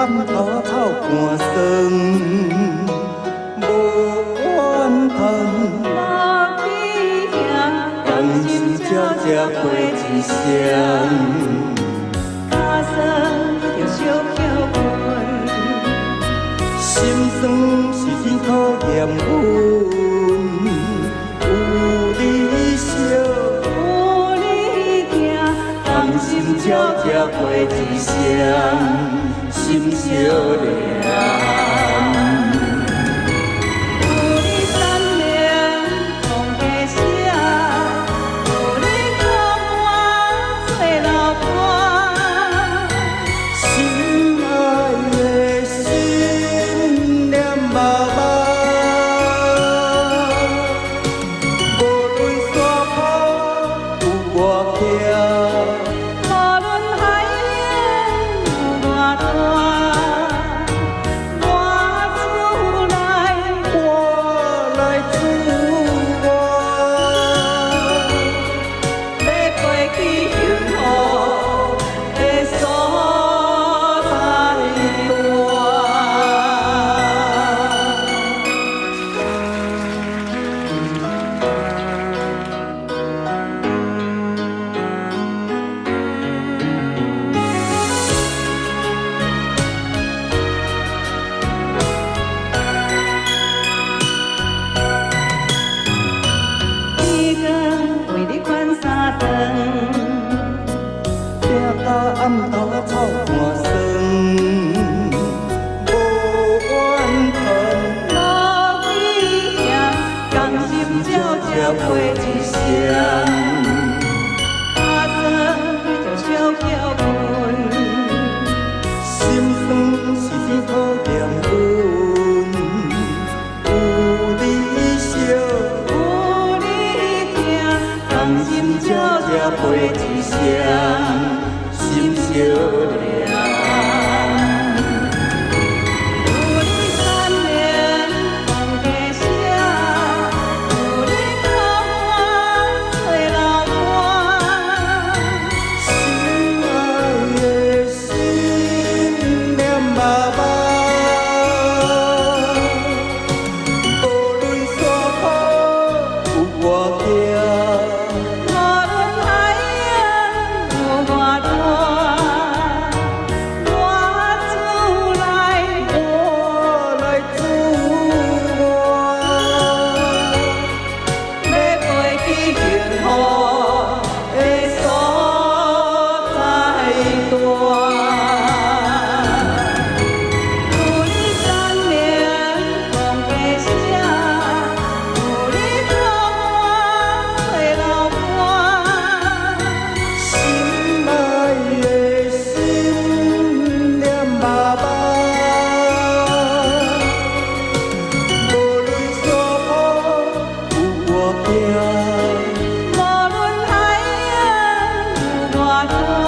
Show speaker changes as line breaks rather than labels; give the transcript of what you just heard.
暗头透寒霜，无怨恨。甘心才过一生，
假算着小巧困，
心酸是天考验阮。有你相，
有你行，
甘心才过一生，心相连。暗头臭汗酸，无怨恨。
路比行，甘心照过一生。假算着小巧困，
心酸是天考验阮。有你相，
有你行，
甘心照过一生。心相连，
有你善良放家声，有你靠我做老伴。
心爱的心念爸爸，无论山坡有偌行。
无论海洋有偌大。